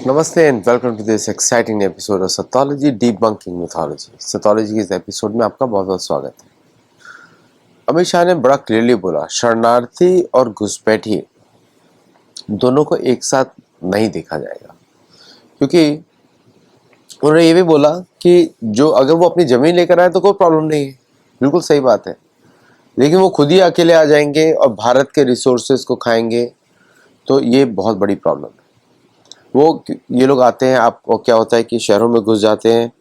नमस्ते and welcome to this exciting episode of Satology debunking mythology. Satology के इस एपिसोड में आपका बहुत बहुत स्वागत है। अमित शाह ने बड़ा क्लियरली बोला, शरणार्थी और घुसपैठी दोनों को एक साथ नहीं देखा जाएगा, क्योंकि उन्होंने ये भी बोला कि जो अगर वो अपनी जमीन लेकर आए तो कोई प्रॉब्लम नहीं है, बिल्कुल सही बात है, लेकिन वो खुद ही अकेले आ जाएंगे और भारत के रिसोर्सेज को खाएंगे तो ये बहुत बड़ी प्रॉब्लम है। वो ये लोग आते हैं, आपको क्या होता है कि शहरों में घुस जाते हैं,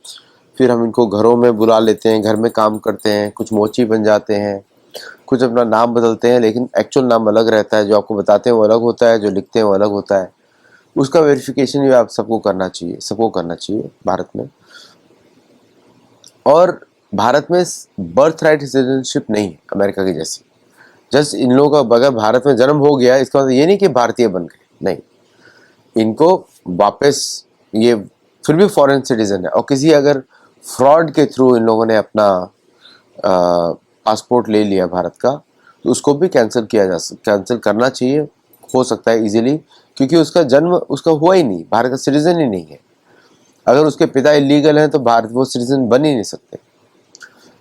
फिर हम इनको घरों में बुला लेते हैं, घर में काम करते हैं, कुछ मोची बन जाते हैं, कुछ अपना नाम बदलते हैं, लेकिन एक्चुअल नाम अलग रहता है, जो आपको बताते हैं वो अलग होता है, जो लिखते हैं वो अलग होता है। उसका वेरिफिकेशन भी आप सबको करना चाहिए भारत में। और भारत में बर्थ राइट सिटीजनशिप नहीं है अमेरिका की जैसी। जस्ट इन लोगों का अगर भारत में जन्म हो गया इसका मतलब ये नहीं कि भारतीय बन गए, नहीं, इनको वापस ये फिर भी फॉरेन सिटीजन है। और किसी अगर फ्रॉड के थ्रू इन लोगों ने अपना पासपोर्ट ले लिया भारत का, तो उसको भी कैंसिल करना चाहिए, हो सकता है इजीली, क्योंकि उसका जन्म उसका हुआ ही नहीं, भारत का सिटीजन ही नहीं है। अगर उसके पिता इलीगल हैं तो भारत वो सिटीजन बन ही नहीं सकते।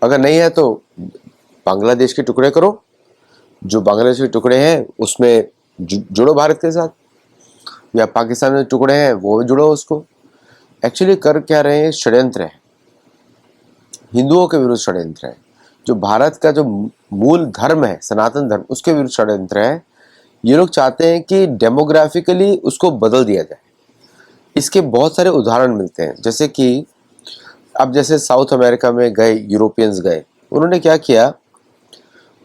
अगर नहीं है तो बांग्लादेश के टुकड़े करो, जो बांग्लादेश के टुकड़े हैं उसमें जुड़ो भारत के साथ, या पाकिस्तान में टुकड़े हैं वो जुड़ो उसको। एक्चुअली कर क्या रहे हैं, षड्यंत्र है, हिंदुओं के विरुद्ध षड्यंत्र है। जो भारत का जो मूल धर्म है, सनातन धर्म, उसके विरुद्ध षड्यंत्र है। ये लोग चाहते हैं कि डेमोग्राफिकली उसको बदल दिया जाए। इसके बहुत सारे उदाहरण मिलते हैं, जैसे कि अब जैसे साउथ अमेरिका में गए यूरोपियंस गए, उन्होंने क्या किया,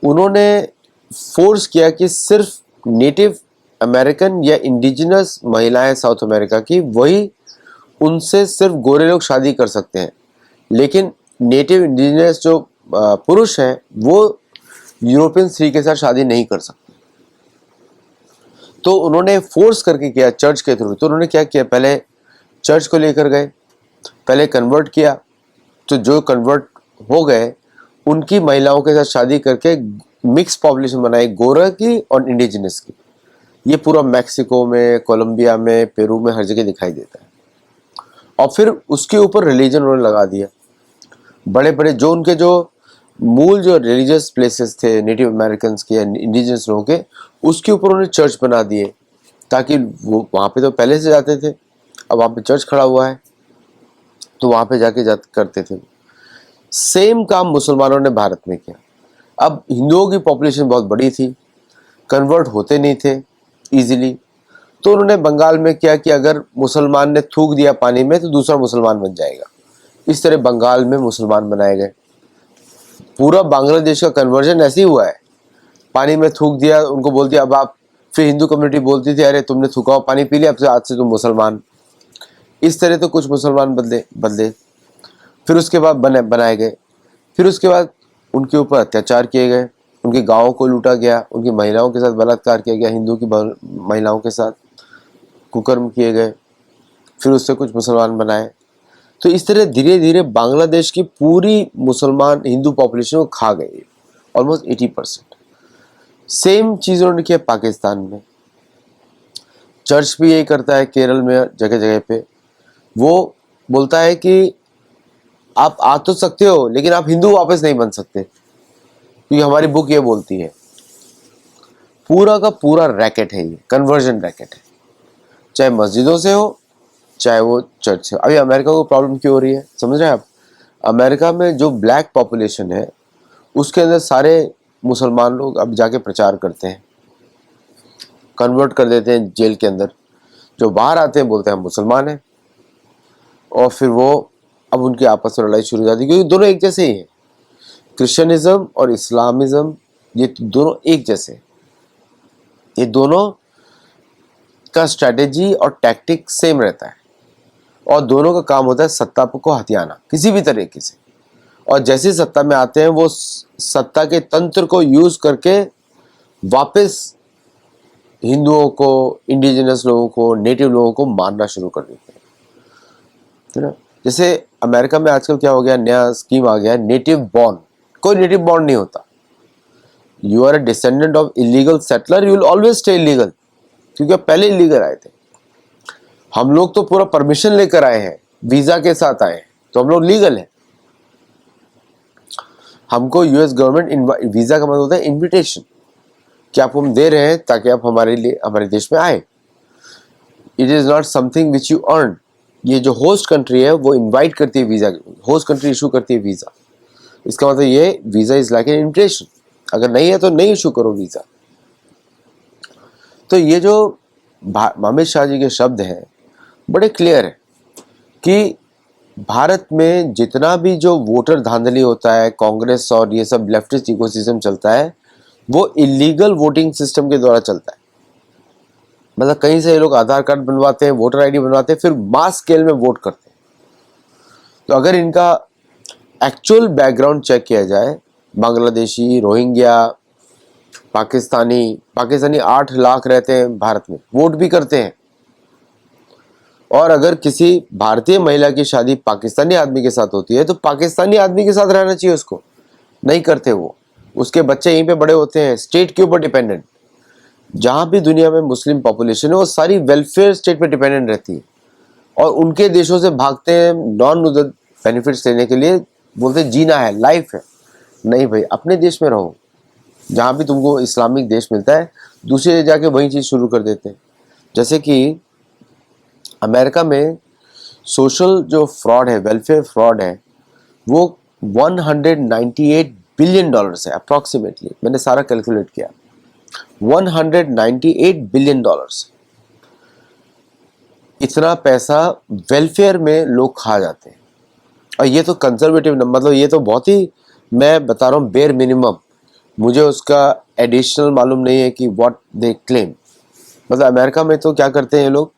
उन्होंने फोर्स किया कि सिर्फ नेटिव अमेरिकन या इंडिजिनस महिलाएं साउथ अमेरिका की, वही उनसे सिर्फ गोरे लोग शादी कर सकते हैं, लेकिन नेटिव इंडिजिनस जो पुरुष हैं वो यूरोपियन स्त्री के साथ शादी नहीं कर सकते। तो उन्होंने फोर्स करके किया चर्च के थ्रू। तो उन्होंने क्या किया, पहले चर्च को लेकर गए, पहले कन्वर्ट किया, तो जो कन्वर्ट हो गए उनकी महिलाओं के साथ शादी करके मिक्स पॉपुलेशन बनाई, गोरा की और इंडिजिनस की। ये पूरा मैक्सिको में, कोलंबिया में, पेरू में, हर जगह दिखाई देता है। और फिर उसके ऊपर रिलीजन उन्होंने लगा दिया। बड़े बड़े जो उनके जो मूल जो रिलीजियस प्लेसेस थे नेटिव अमेरिकन के या इंडिजिनस लोगों के, उसके ऊपर उन्होंने चर्च बना दिए, ताकि वो वहाँ पे तो पहले से जाते थे, अब वहाँ पे चर्च खड़ा हुआ है तो वहाँ पे जाके करते थे। सेम काम मुसलमानों ने भारत में किया। अब हिंदुओं की पॉपुलेशन बहुत बड़ी थी, कन्वर्ट होते नहीं थे इजीली, तो उन्होंने बंगाल में क्या कि अगर मुसलमान ने थूक दिया पानी में तो दूसरा मुसलमान बन जाएगा। इस तरह बंगाल में मुसलमान बनाए गए। पूरा बांग्लादेश का कन्वर्जन ऐसे ही हुआ है, पानी में थूक दिया, उनको बोल दिया अब आप, फिर हिंदू कम्युनिटी बोलती थी अरे तुमने थूका पानी पी लिया, अब से आज से तुम मुसलमान। इस तरह तो कुछ मुसलमान बदले, फिर उसके बाद बनाए गए। फिर उसके बाद उनके ऊपर अत्याचार किए गए, उनके गाँवों को लूटा गया, उनकी महिलाओं के साथ बलात्कार किया गया, हिंदू की महिलाओं के साथ कुकर्म किए गए, फिर उससे कुछ मुसलमान बनाए। तो इस तरह धीरे धीरे बांग्लादेश की पूरी मुसलमान हिंदू पॉपुलेशन को खा गई, ऑलमोस्ट 80%। सेम चीज़ उन्होंने किया पाकिस्तान में। चर्च भी यही करता है, केरल में जगह जगह पे वो बोलता है कि आप आ तो सकते हो लेकिन आप हिंदू वापस नहीं बन सकते, क्योंकि हमारी बुक ये बोलती है। पूरा का पूरा रैकेट है, ये कन्वर्जन रैकेट है, चाहे मस्जिदों से हो चाहे वो चर्च से। अभी अमेरिका को प्रॉब्लम क्यों हो रही है समझ रहे हैं आप? अमेरिका में जो ब्लैक पॉपुलेशन है उसके अंदर सारे मुसलमान लोग अब जाके प्रचार करते हैं, कन्वर्ट कर देते हैं जेल के अंदर। जो बाहर आते हैं बोलते हैं हम मुसलमान हैं, और फिर वो अब उनकी आपस में लड़ाई शुरू हो जाती है, क्योंकि दोनों एक जैसे ही हैं। क्रिश्चियनिज्म और इस्लामिज्म ये दोनों एक जैसे, ये दोनों का स्ट्रैटेजी और टैक्टिक सेम रहता है, और दोनों का काम होता है सत्ता को हथियाना किसी भी तरीके से। और जैसे सत्ता में आते हैं वो सत्ता के तंत्र को यूज करके वापस हिंदुओं को, इंडिजिनस लोगों को, नेटिव लोगों को मारना शुरू कर देते हैं, है ना। जैसे अमेरिका में आजकल क्या हो गया, नया स्कीम आ गया, नेटिव बॉर्न। कोई नेटिव बॉर्न नहीं होता। You are a descendant of illegal settler, you will always stay illegal, क्योंकि आप पहले इलीगल आए थे। हम लोग तो पूरा परमिशन लेकर आए हैं, वीजा के साथ आए हैं, तो हम लोग लीगल है। हमको यूएस गवर्नमेंट वीजा का मतलब होता है इनविटेशन, कि आपको हम दे रहे हैं ताकि आप हमारे लिए हमारे देश में आए। It is not something which you earn. ये जो होस्ट कंट्री है वो इनवाइट करती है वीजा, होस्ट कंट्री इशू करती है वीजा। इसका मतलब ये visa is like an invitation, अगर नहीं है तो नहीं इशू करो वीजा। तो ये जो अमित शाह जी के शब्द हैं बड़े क्लियर है कि भारत में जितना भी जो वोटर धांधली होता है, कांग्रेस और ये सब लेफ्टिस्ट इकोसिस्टम चलता है, वो इलीगल वोटिंग सिस्टम के द्वारा चलता है। मतलब कहीं से ये लोग आधार कार्ड बनवाते हैं, वोटर आईडी बनवाते हैं, फिर मास स्केल में वोट करते हैं। तो अगर इनका एक्चुअल बैकग्राउंड चेक किया जाए, बांग्लादेशी, रोहिंग्या, पाकिस्तानी 8 लाख रहते हैं भारत में, वोट भी करते हैं। और अगर किसी भारतीय महिला की शादी पाकिस्तानी आदमी के साथ होती है तो पाकिस्तानी आदमी के साथ रहना चाहिए उसको, नहीं करते वो। उसके बच्चे यहीं पे बड़े होते हैं, स्टेट के ऊपर डिपेंडेंट। जहां भी दुनिया में मुस्लिम पॉपुलेशन है वो सारी वेलफेयर स्टेट पे डिपेंडेंट रहती है, और उनके देशों से भागते हैं नॉन उधर बेनिफिट्स लेने के लिए, बोलते हैं जीना है, लाइफ है। नहीं भाई, अपने देश में रहो। जहाँ भी तुमको इस्लामिक देश मिलता है, दूसरे जाके वही चीज़ शुरू कर देते हैं। जैसे कि अमेरिका में सोशल जो फ्रॉड है, वेलफेयर फ्रॉड है, वो 198 बिलियन डॉलर्स है अप्रॉक्सीमेटली। मैंने सारा कैलकुलेट किया, 198 बिलियन डॉलर्स। इतना पैसा वेलफेयर में लोग खा जाते हैं। और ये तो कंजर्वेटिव नंबर, मतलब ये तो बहुत ही, मैं बता रहा हूँ, बेयर मिनिमम। मुझे उसका एडिशनल मालूम नहीं है कि व्हाट दे क्लेम। मतलब अमेरिका में तो क्या करते हैं ये लोग,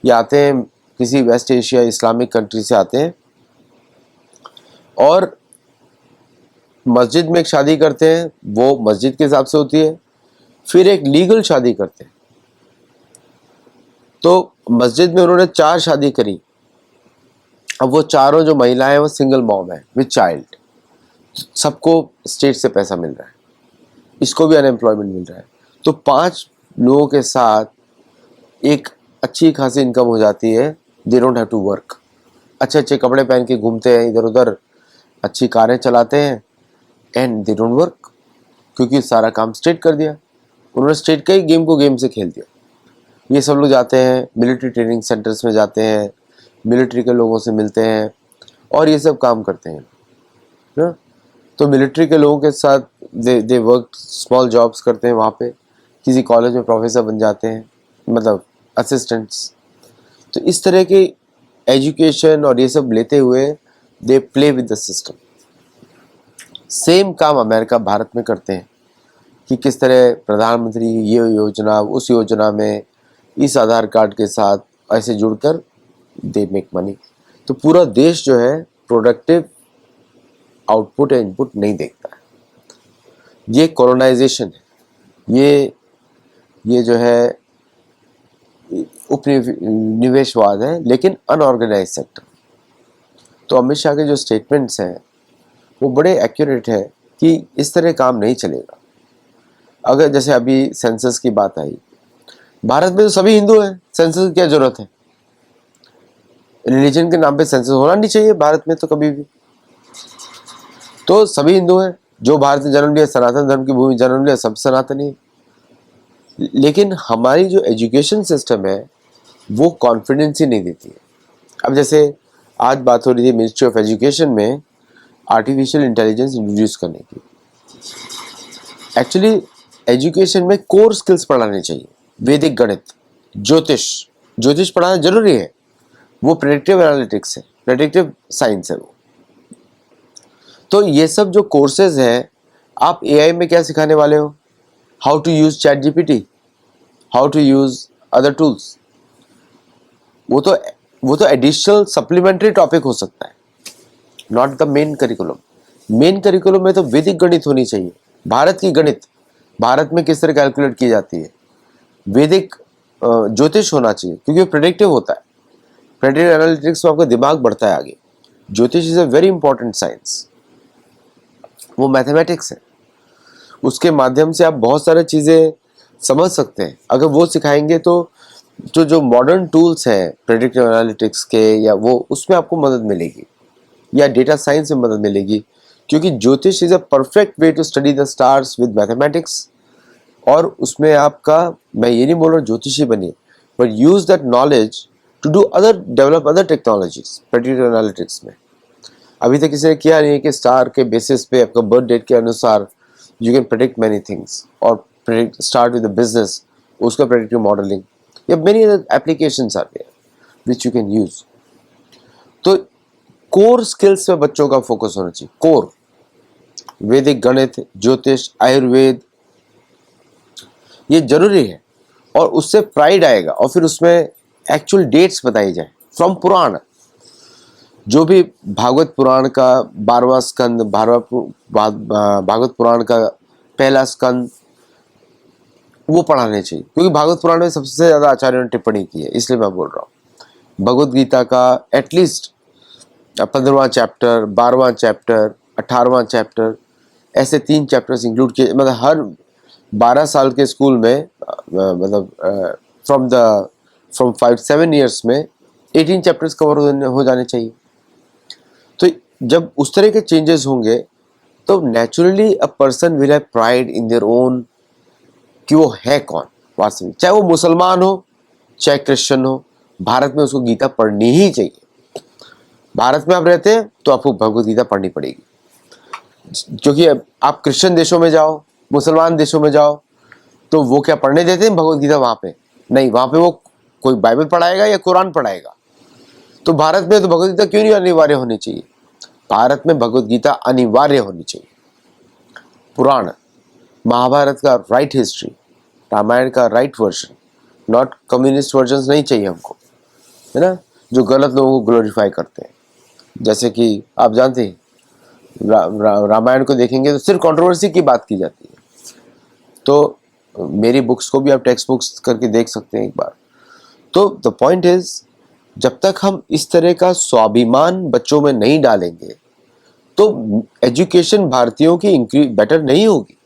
ये आते हैं किसी वेस्ट एशिया इस्लामिक कंट्री से आते हैं और मस्जिद में एक शादी करते हैं, वो मस्जिद के हिसाब से होती है, फिर एक लीगल शादी करते हैं। तो मस्जिद में उन्होंने 4 शादी करी, अब वो चारों जो महिलाएं वो सिंगल मॉम है विद चाइल्ड। सबको स्टेट से पैसा मिल रहा है, इसको भी अनएम्प्लॉयमेंट मिल रहा है। तो 5 लोगों के साथ एक अच्छी खासी इनकम हो जाती है। They don't have to work, अच्छे अच्छे कपड़े पहन के घूमते हैं इधर उधर, अच्छी कारें चलाते हैं, एंड दे डोंट वर्क, क्योंकि सारा काम स्टेट कर दिया उन्होंने। स्टेट का ही गेम को गेम से खेल दिया। ये सब लोग जाते हैं मिलिट्री ट्रेनिंग सेंटर्स में, जाते हैं मिलिट्री के लोगों से मिलते हैं और ये सब काम करते हैं ना। तो मिलिट्री के लोगों के साथ दे वर्क, स्मॉल जॉब्स करते हैं वहाँ पे, किसी कॉलेज में प्रोफेसर बन जाते हैं, मतलब असिस्टेंट्स। तो इस तरह की एजुकेशन और ये सब लेते हुए they play with the system. Same काम अमेरिका भारत में करते हैं कि किस तरह प्रधानमंत्री ये योजना, उस योजना में इस आधार कार्ड के साथ ऐसे जुड़कर दे मेक मनी। तो पूरा देश जो है प्रोडक्टिव आउटपुट या इनपुट नहीं देखता है। ये कॉलोनाइजेशन है, ये जो है उपनिवेशवाद है, लेकिन अनऑर्गेनाइज सेक्टर। तो अमित शाह के जो स्टेटमेंट्स हैं वो बड़े एक्यूरेट है कि इस तरह काम नहीं चलेगा। अगर जैसे अभी सेंसस की बात आई, भारत में तो सभी हिंदू हैं, सेंसस की क्या जरूरत है? रिलीजन के नाम पे सेंसस होना नहीं चाहिए भारत में तो कभी भी। तो सभी हिंदू हैं, जो भारत में जन्म लिया, सनातन धर्म की भूमि जन्म लिया, सब सनातनी। लेकिन हमारी जो एजुकेशन सिस्टम है वो कॉन्फिडेंस ही नहीं देती है। अब जैसे आज बात हो रही थी मिनिस्ट्री ऑफ एजुकेशन में आर्टिफिशियल इंटेलिजेंस इंट्रोड्यूस करने की। एक्चुअली एजुकेशन में कोर स्किल्स पढ़ाने चाहिए, वैदिक गणित, ज्योतिष पढ़ाना जरूरी है। वो प्रेडिक्टिव एनालिटिक्स है, प्रेडिक्टिव साइंस है वो। तो ये सब जो कोर्सेज हैं, आप एआई में क्या सिखाने वाले हो? How to use ChatGPT, how to use other tools. वो तो एडिशनल सप्लीमेंट्री टॉपिक हो सकता है, not the main curriculum. Main curriculum में तो वैदिक गणित होनी चाहिए, भारत की गणित, भारत में किस तरह कैलकुलेट की जाती है। वैदिक ज्योतिष होना चाहिए, क्योंकि वो प्रेडिक्टिव होता है। प्रेडिक्टिव एनालिटिक्स में आपका दिमाग बढ़ता है आगे। ज्योतिष is a very important science, वो मैथमेटिक्स है। उसके माध्यम से आप बहुत सारी चीज़ें समझ सकते हैं। अगर वो सिखाएंगे तो जो जो मॉडर्न टूल्स हैं प्रेडिक्टिव एनालिटिक्स के या वो, उसमें आपको मदद मिलेगी, या डेटा साइंस में मदद मिलेगी, क्योंकि Jyotish is a perfect way to study the stars with mathematics. और उसमें आपका, मैं ये नहीं बोल रहा ज्योतिषी बनिए, but use that knowledge to do other, develop other technologies predictive analytics में। अभी तक किसी ने किया नहीं है कि स्टार के बेसिस पे आपका बर्थ डेट के अनुसार you can predict many things, और predict start with the business, उसका प्रेडिक्टिव मॉडलिंग, या many other applications are there which you can use. तो कोर स्किल्स पे बच्चों का फोकस होना चाहिए, कोर, वैदिक गणित, ज्योतिष, आयुर्वेद, ये जरूरी है। और उससे प्राइड आएगा, और फिर उसमें एक्चुअल डेट्स बताई जाए फ्रॉम पुराण, जो भी भागवत पुराण का 12वां स्कंद, भागवत पुराण का पहला स्कंद, वो पढ़ाने चाहिए, क्योंकि भागवत पुराण में सबसे ज्यादा आचार्यों ने टिप्पणी की है, इसलिए मैं बोल रहा हूँ। भगवत गीता का एटलीस्ट 15वां चैप्टर, 12वां चैप्टर, 18वां चैप्टर, ऐसे 3 चैप्टर्स इंक्लूड किए, मतलब हर 12 साल के स्कूल में, मतलब फ्रॉम 5-7 ईयर्स में 18 चैप्टर्स कवर हो जाने चाहिए। तो जब उस तरह के चेंजेस होंगे तो naturally a person will have pride in their own, कि वो है कौन वास्तविक, चाहे वो मुसलमान हो चाहे क्रिश्चियन हो, भारत में उसको गीता पढ़नी ही चाहिए। भारत में आप रहते हैं तो आपको भगवत गीता पढ़नी पड़ेगी, क्योंकि आप क्रिश्चियन देशों में जाओ, मुसलमान देशों में जाओ, तो वो क्या पढ़ने देते हैं भगवत गीता वहां पे? नहीं, वहां पे वो कोई बाइबल पढ़ाएगा या कुरान पढ़ाएगा। तो भारत में तो भगवत गीता क्यों नहीं अनिवार्य होनी चाहिए? भारत में भगवत गीता अनिवार्य होनी चाहिए। पुराण, महाभारत का राइट हिस्ट्री, रामायण का right version, not communist version नहीं चाहिए हमको, है ना, जो गलत लोगों को ग्लोरीफाई करते हैं। जैसे कि आप जानते हैं रामायण को देखेंगे तो सिर्फ कंट्रोवर्सी की बात की जाती है। तो मेरी बुक्स को भी आप टेक्स्ट बुक्स करके देख सकते हैं एक बार। तो द पॉइंट इज, जब तक हम इस तरह का स्वाभिमान बच्चों में नहीं डालेंगे तो एजुकेशन भारतीयों की बेटर नहीं होगी।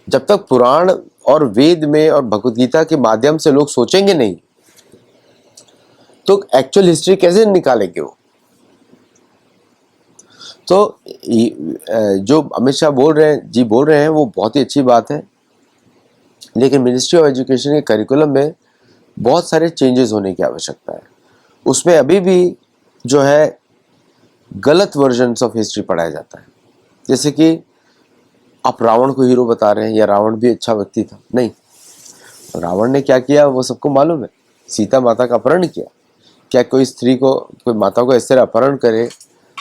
जब तक पुराण और वेद में और भगवत गीता के माध्यम से लोग सोचेंगे नहीं, तो एक्चुअल हिस्ट्री कैसे निकालेंगे वो? तो जो अमित शाह बोल रहे हैं वो बहुत ही अच्छी बात है, लेकिन मिनिस्ट्री ऑफ एजुकेशन के करिकुलम में बहुत सारे चेंजेस होने की आवश्यकता है। उसमें अभी भी जो है गलत वर्जन्स ऑफ हिस्ट्री पढ़ाया जाता है। जैसे कि आप रावण को हीरो बता रहे हैं, या रावण भी अच्छा व्यक्ति था, नहीं, रावण ने क्या किया वो सबको मालूम है। सीता माता का अपहरण किया। क्या कोई स्त्री को, कोई माता को इस तरह अपहरण करे,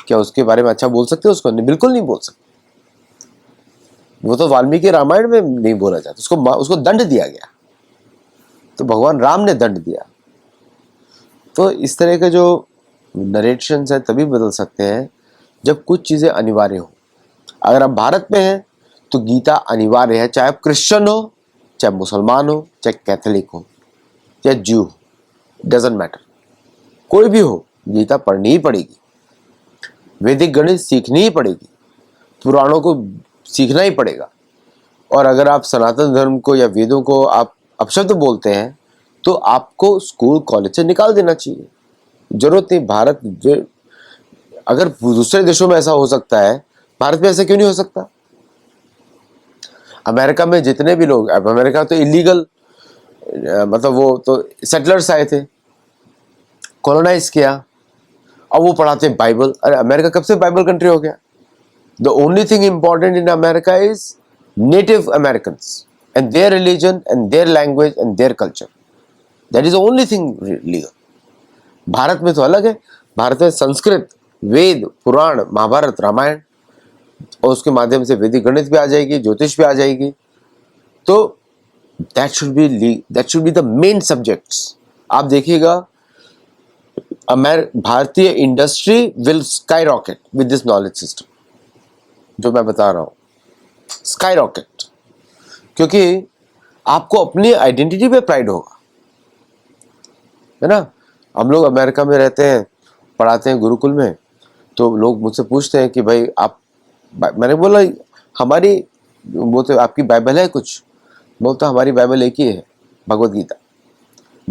क्या उसके बारे में अच्छा बोल सकते हो उसको? नहीं, बिल्कुल नहीं बोल सकते। वो तो वाल्मीकि रामायण में नहीं बोला जाता, उसको दंड दिया गया, तो भगवान राम ने दंड दिया। तो इस तरह के जो नरेशंस हैं तभी बदल सकते हैं जब कुछ चीजें अनिवार्य हो। अगर आप भारत में हैं तो गीता अनिवार्य है, चाहे आप क्रिश्चियन हो, चाहे मुसलमान हो, चाहे कैथोलिक हो, चाहे ज्यू हो, डजेंट मैटर, कोई भी हो, गीता पढ़नी ही पड़ेगी। वैदिक गणित सीखनी ही पड़ेगी, पुराणों को सीखना ही पड़ेगा। और अगर आप सनातन धर्म को या वेदों को आप अपशब्द बोलते हैं तो आपको स्कूल कॉलेज से निकाल देना चाहिए। जरूरत नहीं। भारत, अगर दूसरे देशों में ऐसा हो सकता है, भारत में ऐसा क्यों नहीं हो सकता? अमेरिका में जितने भी लोग, अब अमेरिका तो इलीगल, मतलब वो तो सेटलर्स आए थे, कॉलोनाइज किया, अब वो पढ़ाते हैं बाइबल। अरे अमेरिका कब से बाइबल कंट्री हो गया? The only thing important in America is native Americans and their religion and their language and their culture, that is the only thing legal. Bharat में तो अलग है। भारत में संस्कृत, वेद, पुराण, महाभारत, रामायण, और उसके माध्यम से वैदिक गणित भी आ जाएगी, ज्योतिष भी आ जाएगी। तो that should be the main subjects. आप देखिएगा भारतीय industry will sky rocket with this knowledge system, जो मैं बता रहा हूं, स्काई रॉकेट। क्योंकि आपको अपनी आइडेंटिटी पे प्राइड होगा, है ना। हम लोग अमेरिका में रहते हैं, पढ़ाते हैं गुरुकुल में, तो लोग मुझसे पूछते हैं कि भाई आप, मैंने बोला हमारी, वो तो आपकी बाइबल है कुछ? बोलता हमारी बाइबल एक ही है, भगवत गीता।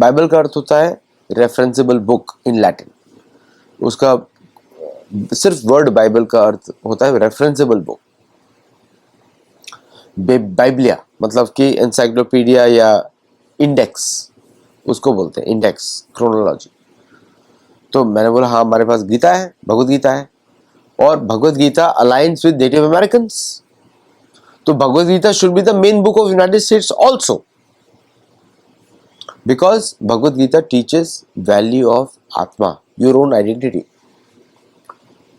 बाइबल का अर्थ होता है रेफरेंसेबल बुक इन लैटिन। उसका सिर्फ वर्ड बाइबल का अर्थ होता है रेफरेंसेबल बुक। बाइबलिया मतलब कि एनसाइक्लोपीडिया या इंडेक्स, उसको बोलते हैं इंडेक्स, क्रोनोलॉजी। तो मैंने बोला हाँ हमारे पास गीता है, भगवत गीता है, और Bhagavad Gita alliance with native Americans, तो Bhagavad Gita should be the main book of United States also, because Bhagavad Gita teaches value of atma, your own identity.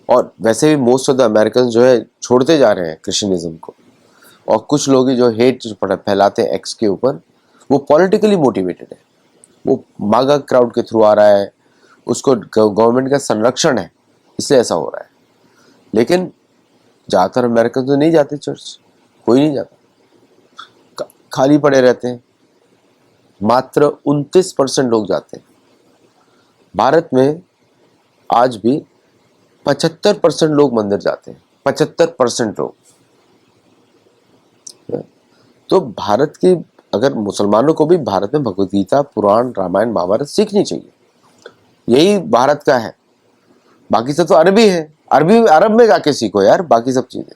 और वैसे भी मोस्ट ऑफ द अमेरिकन जो है छोड़ते जा रहे हैं क्रिश्चियनिज्म को, और कुछ लोग ही जो हेट फैलाते हैं एक्स के ऊपर, वो पॉलिटिकली मोटिवेटेड है, वो मागा क्राउड के थ्रू आ रहा है, उसको गवर्नमेंट का संरक्षण है, इसलिए ऐसा हो रहा है। लेकिन ज़्यादातर अमेरिकन तो नहीं जाते चर्च, कोई नहीं जाता, खाली पड़े रहते हैं। मात्र 29% लोग जाते हैं। भारत में आज भी 75% लोग मंदिर जाते हैं, 75% लोग। तो भारत की, अगर मुसलमानों को भी भारत में भगवत गीता, पुराण, रामायण, महाभारत सीखनी चाहिए, यही भारत का है। बाकी सब तो अरबी है, अरब में जाके सीखो यार बाकी सब चीजें।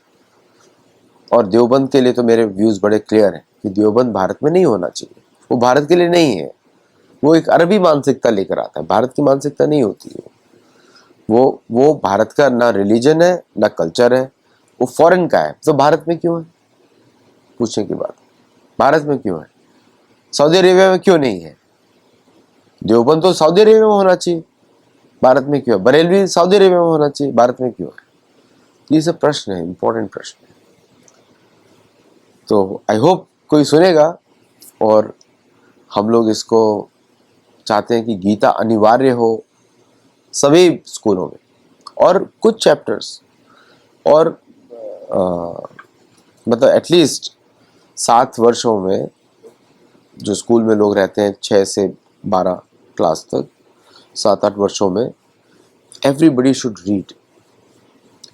और देवबंद के लिए तो मेरे व्यूज बड़े क्लियर हैं कि देवबंद भारत में नहीं होना चाहिए, वो भारत के लिए नहीं है, वो एक अरबी मानसिकता लेकर आता है, भारत की मानसिकता नहीं होती है। वो भारत का ना रिलीजन है ना कल्चर है, वो फॉरेन का है। तो भारत में क्यों है, पूछने की बात, भारत में क्यों है? सऊदी अरेबिया में क्यों नहीं है? देवबंद तो सऊदी अरेबिया में होना चाहिए, भारत में क्यों है? बरेलवी सऊदी अरेबिया में होना चाहिए, भारत में क्यों है? ये सब प्रश्न है, इंपॉर्टेंट प्रश्न है। तो आई होप कोई सुनेगा, और हम लोग इसको चाहते हैं कि गीता अनिवार्य हो सभी स्कूलों में, और कुछ चैप्टर्स, और मतलब एटलीस्ट 7 वर्षों में जो स्कूल में लोग रहते हैं 6 से 12 क्लास तक, 7-8 वर्षों में everybody should read,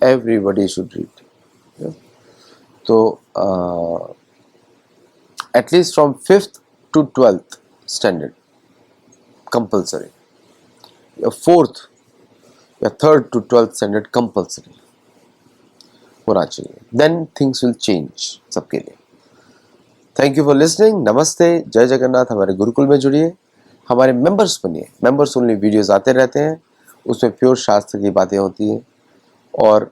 everybody should read. तो at least from 5th to 12th standard compulsory, या 4th या 3rd to 12th standard compulsory होना चाहिए। देन थिंग्स विल चेंज सबके लिए। Thank you for listening. नमस्ते, जय जगन्नाथ। हमारे गुरुकुल में जुड़िए, हमारे मेंबर्स बनिए। मेंबर्स ओनली वीडियोस आते रहते हैं, उसमें प्योर शास्त्र की बातें होती हैं, और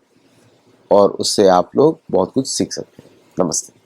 उससे आप लोग बहुत कुछ सीख सकते हैं। नमस्ते।